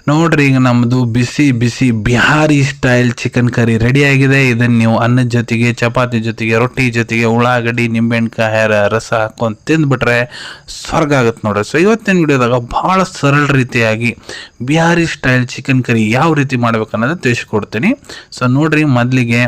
ನೋಡ್ರಿ ಈಗ ನಮ್ಮದು ಬಿಸಿ ಬಿಸಿ Bihari style chicken curry ready ಆಗಿದೆ. ಇದನ್ನು ನೀವು ಅನ್ನದ ಜೊತೆಗೆ, ಚಪಾತಿ ಜೊತೆಗೆ, ರೊಟ್ಟಿ ಜೊತೆಗೆ, ಉಳ್ಳಾಗಡ್ಡಿ, ನಿಂಬೆಹಣ್ಣು ರಸ ಹಾಕೊಂಡು ತಿಂದ್ಬಿಟ್ರೆ ಸ್ವರ್ಗ ಆಗುತ್ತೆ ನೋಡ್ರಿ. ಸೊ ಇವತ್ತಿನ ವಿಡಿಯೋದಾಗ ಭಾಳ ಸರಳ ರೀತಿಯಾಗಿ ಬಿಹಾರಿ ಸ್ಟೈಲ್ ಚಿಕನ್ ಕರಿ ಯಾವ ರೀತಿ ಮಾಡ್ಬೇಕು ಅನ್ನೋದು ತಿಳಿಸ್ಕೊಡ್ತೀನಿ. ಸೊ ನೋಡ್ರಿ, ಮೊದಲಿಗೆ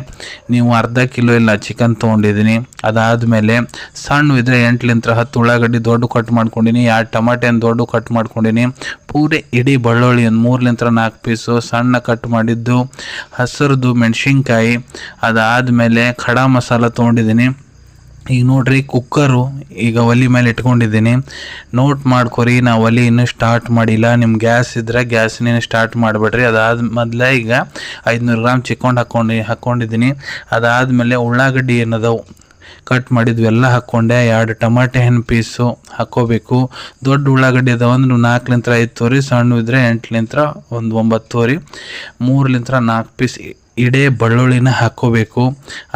ನೀವು ಅರ್ಧ ಕಿಲೋ ಇಲ್ಲ ಚಿಕನ್ ತೊಗೊಂಡಿದ್ದೀನಿ. ಅದಾದಮೇಲೆ ಸಣ್ಣ ಇದ್ರೆ 8-10 ಉಳ್ಳಾಗಡ್ಡಿ ದೊಡ್ಡ ಕಟ್ ಮಾಡ್ಕೊಂಡಿನಿ, 2 ಟಮಾಟೆಯನ್ನು ದೊಡ್ಡ ಕಟ್ ಮಾಡ್ಕೊಂಡಿನಿ, ಪೂರೆ ಇಡೀ ಬೆಳ್ಳುಳ್ಳಿ ಒಂದು 3-4 ಪೀಸು ಸಣ್ಣ ಕಟ್ ಮಾಡಿದ್ದು, ಹಸಿರುದು ಮೆಣಸಿನ್ಕಾಯಿ, ಅದಾದಮೇಲೆ ಖಡಾ ಮಸಾಲ ತೊಗೊಂಡಿದ್ದೀನಿ. ಈಗ ನೋಡ್ರಿ, ಕುಕ್ಕರು ಈಗ ಒಲೆ ಮೇಲೆ ಇಟ್ಕೊಂಡಿದ್ದೀನಿ. ನೋಟ್ ಮಾಡ್ಕೊರಿ, ನಾವು ಒಲೆ ಇನ್ನೂ ಸ್ಟಾರ್ಟ್ ಮಾಡಿಲ್ಲ. ನಿಮ್ಮ ಗ್ಯಾಸ್ ಇದ್ದರೆ ಗ್ಯಾಸ್ನೇನು ಸ್ಟಾರ್ಟ್ ಮಾಡಿಬಿಡ್ರಿ. ಅದಾದ ಮೊದಲೇ ಈಗ 500 ಗ್ರಾಮ್ ಚಿಕನ್ ಹಾಕ್ಕೊಂಡಿದ್ದೀನಿ. ಅದಾದಮೇಲೆ ಉಳ್ಳಾಗಡ್ಡಿ ಏನದವು ಕಟ್ ಮಾಡಿದ್ವಿ ಎಲ್ಲ ಹಾಕ್ಕೊಂಡೆ. 2 ಟಮಾಟೆ ಹಣ್ಣು ಪೀಸು ಹಾಕ್ಕೋಬೇಕು. ದೊಡ್ಡ ಉಳ್ಳಾಗಡ್ಡಿ ಅದಾವಂದ್ರೆ 4-5 ತೋರಿ, ಸಣ್ಣ ಇದ್ದರೆ 8-9 ತೋರಿ, 3-4 ಪೀಸ್ ಇಡೇ ಬೆಳ್ಳುಳ್ಳಿನ ಹಾಕ್ಕೋಬೇಕು.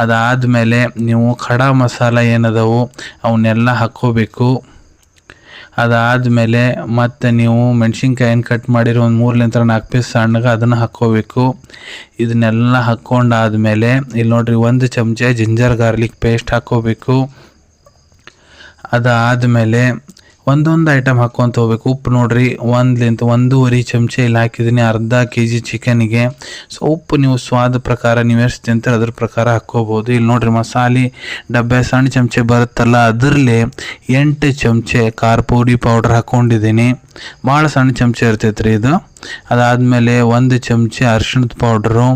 ಅದಾದಮೇಲೆ ನೀವು ಖಡಾ ಮಸಾಲ ಏನದವು ಅವನ್ನೆಲ್ಲ ಹಾಕ್ಕೋಬೇಕು. ಅದಾದಮೇಲೆ ಮತ್ತು ನೀವು ಮೆಣಸಿನ್ಕಾಯಿನ ಕಟ್ ಮಾಡಿರೋ ಒಂದು 3-4 ಪೀಸ್ ಸಣ್ಣಗೆ ಅದನ್ನು ಹಾಕ್ಕೋಬೇಕು. ಇದನ್ನೆಲ್ಲ ಹಾಕ್ಕೊಂಡಾದ್ಮೇಲೆ ಇಲ್ಲಿ ನೋಡ್ರಿ, 1 ಚಮಚ ಜಿಂಜರ್ ಗಾರ್ಲಿಕ್ ಪೇಸ್ಟ್ ಹಾಕ್ಕೋಬೇಕು. ಅದಾದಮೇಲೆ ಒಂದೊಂದು ಐಟಮ್ ಹಾಕ್ಕೊಂತ ಹೋಗ್ಬೇಕು. ಉಪ್ಪು ನೋಡ್ರಿ, 1-1.5 ಚಮಚ ಇಲ್ಲಿ ಹಾಕಿದ್ದೀನಿ ಅರ್ಧ kg ಚಿಕನಿಗೆ. ಸೊ ಉಪ್ಪು ನೀವು ಸ್ವಾದ ಪ್ರಕಾರ ನೀವು ಎಷ್ಟು ತಿಂತಾರೆ ಅದ್ರ ಪ್ರಕಾರ ಹಾಕ್ಕೋಬೋದು. ಇಲ್ಲಿ ನೋಡ್ರಿ, ಮಸಾಲೆ ಡಬ್ಬೆ ಸಣ್ಣ ಚಮಚೆ ಬರುತ್ತಲ್ಲ, ಅದರಲ್ಲಿ 8 ಚಮಚೆ ಖಾರ ಪುಡಿ ಪೌಡ್ರ್ ಹಾಕ್ಕೊಂಡಿದ್ದೀನಿ. ಭಾಳ ಸಣ್ಣ ಚಮಚೆ ಇರ್ತೈತೆ ರೀ ಇದು. ಅದಾದಮೇಲೆ 1 ಚಮಚೆ ಅರಿಶಿಣದ ಪೌಡ್ರು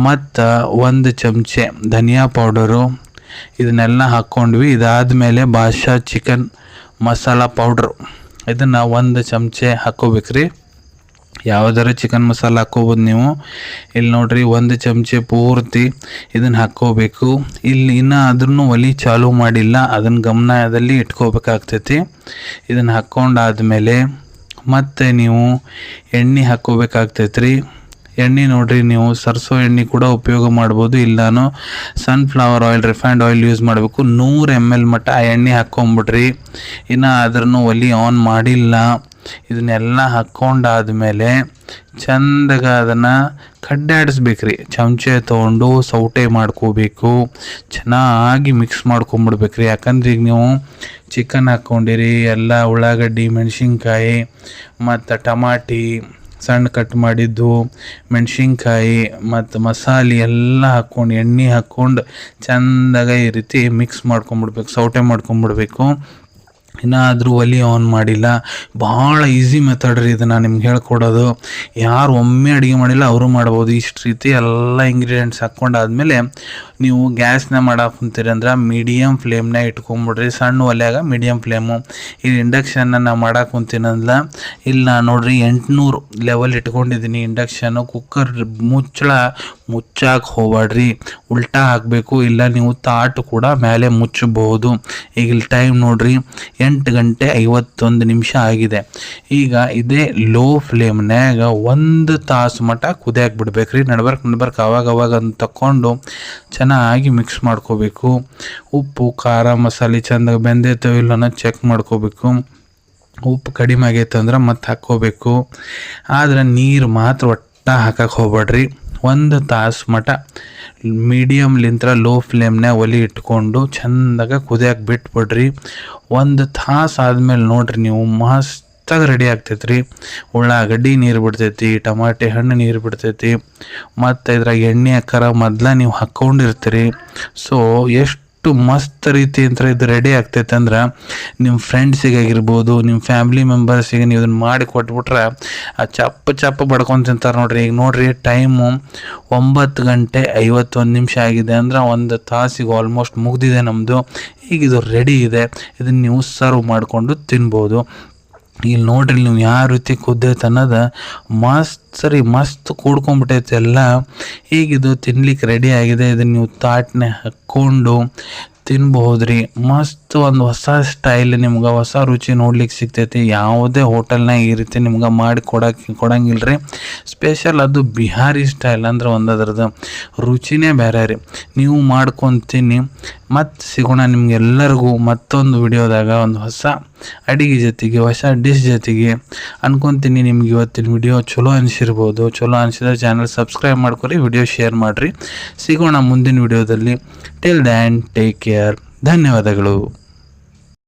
ಮತ್ತು 1 ಚಮಚೆ ಧನಿಯಾ ಪೌಡರು, ಇದನ್ನೆಲ್ಲ ಹಾಕ್ಕೊಂಡ್ವಿ. ಇದಾದಮೇಲೆ ಬಾದ್ಶಾ ಚಿಕನ್ ಮಸಾಲ ಪೌಡ್ರು ಇದನ್ನು 1 ಚಮಚೆ ಹಾಕ್ಕೋಬೇಕ್ರಿ. ಯಾವುದಾರ ಚಿಕನ್ ಮಸಾಲ ಹಾಕ್ಕೋಬೋದು ನೀವು. ಇಲ್ಲಿ ನೋಡ್ರಿ, 1 ಚಮಚೆ ಪೂರ್ತಿ ಇದನ್ನು ಹಾಕ್ಕೋಬೇಕು. ಇಲ್ಲಿ ಇನ್ನೂ ಅದನ್ನು ಒಲೆ ಚಾಲೂ ಮಾಡಿಲ್ಲ, ಅದನ್ನು ಗಮನದಲ್ಲಿ ಇಟ್ಕೋಬೇಕಾಗ್ತೈತಿ. ಇದನ್ನು ಹಾಕ್ಕೊಂಡಾದ್ಮೇಲೆ ಮತ್ತೆ ನೀವು ಎಣ್ಣೆ ಹಾಕ್ಕೋಬೇಕಾಗ್ತೈತಿ ರೀ. ಎಣ್ಣೆ ನೋಡ್ರಿ, ನೀವು ಸರ್ಸೋ ಎಣ್ಣೆ ಕೂಡ ಉಪಯೋಗ ಮಾಡ್ಬೋದು. ಇಲ್ಲ ನಾನು sunflower oil, refined oil use ಮಾಡಬೇಕು. 100 ml ಮಟ್ಟ ಆ ಎಣ್ಣೆ ಹಾಕ್ಕೊಂಬಿಡ್ರಿ. ಇನ್ನು ಅದ್ರೂ ಒಲೆ ಆನ್ ಮಾಡಿಲ್ಲ. ಇದನ್ನೆಲ್ಲ ಹಾಕ್ಕೊಂಡಾದ್ಮೇಲೆ ಚಂದಾಗ ಅದನ್ನು ಕಡ್ಡಾಡಿಸ್ಬೇಕ್ರಿ. ಚಮಚೆ ತೊಗೊಂಡು ಸೌಟೆ ಮಾಡ್ಕೋಬೇಕು, ಚೆನ್ನಾಗಿ ಮಿಕ್ಸ್ ಮಾಡ್ಕೊಂಬಿಡ್ಬೇಕ್ರಿ. ಯಾಕಂದ್ರೆ ಈಗ ನೀವು ಚಿಕನ್ ಹಾಕ್ಕೊಂಡಿರಿ, ಎಲ್ಲ ಉಳ್ಳಾಗಡ್ಡಿ, ಮೆಣಸಿನ್ಕಾಯಿ ಮತ್ತು ಟಮಾಟಿ ಸಣ್ಣ ಕಟ್ ಮಾಡಿದ್ದು, ಮೆಣಸಿನ್ಕಾಯಿ ಮತ್ತು ಮಸಾಲೆ ಎಲ್ಲ ಹಾಕ್ಕೊಂಡು ಎಣ್ಣೆ ಹಾಕ್ಕೊಂಡು ಚಂದಾಗ ಈ ರೀತಿ ಮಿಕ್ಸ್ ಮಾಡ್ಕೊಂಬಿಡ್ಬೇಕು, ಸೌಟೆ ಮಾಡ್ಕೊಂಬಿಡ್ಬೇಕು. ಇನ್ನಾದರೂ ಒಲೆ ಆನ್ ಮಾಡಿಲ್ಲ. ಭಾಳ ಈಸಿ ಮೆಥಡ್ ರೀ ಇದು, ನಾನು ನಿಮ್ಗೆ ಹೇಳ್ಕೊಡೋದು. ಯಾರು ಒಮ್ಮೆ ಅಡುಗೆ ಮಾಡಿಲ್ಲ ಅವರು ಮಾಡ್ಬೋದು. ಇಷ್ಟು ರೀತಿ ಎಲ್ಲ ಇಂಗ್ರೀಡಿಯೆಂಟ್ಸ್ ಹಾಕ್ಕೊಂಡಾದ್ಮೇಲೆ ನೀವು ಗ್ಯಾಸ್ನ ಮಾಡಕ್ಕೆ ಕುಂತೀರಿ ಅಂದ್ರೆ ಮೀಡಿಯಮ್ ಫ್ಲೇಮ್ನಾಗ ಇಟ್ಕೊಂಬಿಡ್ರಿ. ಸಣ್ಣ ಒಲೆಯಾಗ ಮೀಡಿಯಮ್ ಫ್ಲೇಮು. ಇಲ್ಲಿ ಇಂಡಕ್ಷನ್ನ ನಾವು ಮಾಡಕ್ಕೆ ಕುಂತೀನಂದ್ರೆ ಇಲ್ಲಿ ನಾನು ನೋಡ್ರಿ 800 ಲೆವೆಲ್ ಇಟ್ಕೊಂಡಿದ್ದೀನಿ ಇಂಡಕ್ಷನ್ನು. ಕುಕ್ಕರ್ ಮುಚ್ಚಾಕೆ ಹೋಗ್ಬೇಡ್ರಿ, ಉಲ್ಟಾ ಹಾಕಬೇಕು. ಇಲ್ಲ ನೀವು ತಾಟು ಕೂಡ ಮೇಲೆ ಮುಚ್ಚಬಹುದು. ಈಗ ಇಲ್ಲಿ ಟೈಮ್ ನೋಡ್ರಿ, 8:51 ಆಗಿದೆ. ಈಗ ಇದೇ ಲೋ ಫ್ಲೇಮ್ನಾಗ 1 ತಾಸು ಮಟ್ಟ ಕುದಿಯಾಕೆ ಬಿಡ್ಬೇಕ್ರಿ. ನಡ್ಬರ್ಕ್ ಅವಾಗ ಅಂತ ತಕ್ಕೊಂಡು ಚೆನ್ನಾಗಿ ಮಿಕ್ಸ್ ಮಾಡ್ಕೋಬೇಕು. ಉಪ್ಪು ಖಾರ ಮಸಾಲೆ ಚಂದಾಗ ಬೆಂದೈತೋ ಇಲ್ಲ ಚೆಕ್ ಮಾಡ್ಕೋಬೇಕು. ಉಪ್ಪು ಕಡಿಮೆ ಆಗೈತೆ ಅಂದ್ರೆ ಮತ್ತೆ ಹಾಕ್ಕೋಬೇಕು. ಆದರೆ ನೀರು ಮಾತ್ರ ಹಾಕಕ್ಕೆ ಹೋಗ್ಬೇಡ್ರಿ. 1 ತಾಸು ಮಟ್ಟ ಮೀಡಿಯಮ್ಲಿಂತ್ರ ಲೋ ಫ್ಲೇಮ್ನಾಗ ಒಲೆ ಇಟ್ಕೊಂಡು ಚಂದಾಗ ಕುದಿಯಾಕೆ ಬಿಟ್ಬಿಡ್ರಿ. 1 ತಾಸು ಆದಮೇಲೆ ನೋಡ್ರಿ, ನೀವು ಮಸ್ತಾಗಿ ರೆಡಿ ಆಗ್ತೈತೆ ರೀ. ಉಳ್ಳಾಗಡ್ಡಿ ನೀರು ಬಿಡ್ತೈತಿ, ಟಮಾಟೆ ಹಣ್ಣು ನೀರು ಬಿಡ್ತೈತಿ, ಮತ್ತು ಇದ್ರಾಗ ಎಣ್ಣೆ ಮೊದಲ ನೀವು ಹಾಕ್ಕೊಂಡಿರ್ತೀರಿ. ಸೊ ಎಷ್ಟು ಮಸ್ತ್ ರೀತಿ ಅಂತ ಇದು ರೆಡಿ ಆಗ್ತೈತೆ ಅಂದ್ರೆ ನಿಮ್ಮ ಫ್ರೆಂಡ್ಸಿಗೆ ಆಗಿರ್ಬೋದು, ನಿಮ್ಮ ಫ್ಯಾಮಿಲಿ ಮೆಂಬರ್ಸಿಗೆ ನೀವು ಇದನ್ನು ಮಾಡಿ ಕೊಟ್ಬಿಟ್ರೆ ಆ ಚಪ್ಪ ಬಡ್ಕೊಂಡು ತಿಂತಾರೆ ನೋಡ್ರಿ. ಈಗ ನೋಡ್ರಿ, ಟೈಮು 9:51 ಆಗಿದೆ ಅಂದ್ರೆ 1 ತಾಸಿಗೆ ಆಲ್ಮೋಸ್ಟ್ ಮುಗ್ದಿದೆ ನಮ್ಮದು. ಈಗ ಇದು ರೆಡಿ ಇದೆ. ಇದನ್ನು ನೀವು ಸರ್ವ್ ಮಾಡಿಕೊಂಡು ತಿನ್ಬೋದು. ಇಲ್ಲಿ ನೋಡ್ರಿ, ನೀವು ಯಾವ ರೀತಿ ಕುದ್ದೈತೆ ಅನ್ನೋದು ಮಸ್ತ್ ಕೂಡ್ಕೊಂಡ್ಬಿಟ್ಟೈತೆ ಎಲ್ಲ. ಈಗಿದು ತಿನ್ಲಿಕ್ಕೆ ರೆಡಿ ಆಗಿದೆ. ಇದನ್ನು ನೀವು ತಾಟ್ನೆ ಹಾಕ್ಕೊಂಡು ತಿನ್ಬಹುದ್ರಿ. ಮಸ್ತ್ ಒಂದು ಹೊಸ ಸ್ಟೈಲ್, ನಿಮ್ಗೆ ಹೊಸ ರುಚಿ ನೋಡ್ಲಿಕ್ಕೆ ಸಿಗ್ತೈತಿ. ಯಾವುದೇ ಹೋಟೆಲ್ನಾಗ ಈ ರೀತಿ ನಿಮ್ಗೆ ಮಾಡಿ ಕೊಡಂಗಿಲ್ಲ ರೀ. ಸ್ಪೆಷಲ್ ಅದು ಬಿಹಾರಿ ಸ್ಟೈಲ್ ಅಂದ್ರೆ ಅದರದ್ದು ರುಚಿನೇ ಬೇರೆ ರೀ. ನೀವು ಮಾಡ್ಕೊಂಡು ತಿನ್ನಿ. ಮತ್ತು ಸಿಗೋಣ ನಿಮ್ಗೆಲ್ಲರಿಗೂ ಮತ್ತೊಂದು ವಿಡಿಯೋದಾಗ ಒಂದು ಹೊಸ ಅಡಿಗೆ ಜೊತೆಗೆ ಹೊಸ ಡಿಶ್ ಜೊತೆಗೆ ಅನ್ಕೊತೀನಿ. ನಿಮ್ಗೆ ಇವತ್ತಿನ ವಿಡಿಯೋ ಚಲೋ ಅನಿಸಿರ್ಬೋದು. ಚಲೋ ಅನಿಸಿದ್ರೆ ಚಾನಲ್ ಸಬ್ಸ್ಕ್ರೈಬ್ ಮಾಡ್ಕೊರಿ, ವಿಡಿಯೋ ಶೇರ್ ಮಾಡಿರಿ. ಸಿಗೋಣ ಮುಂದಿನ ವಿಡಿಯೋದಲ್ಲಿ. Till than take care. ಧನ್ಯವಾದಗಳು.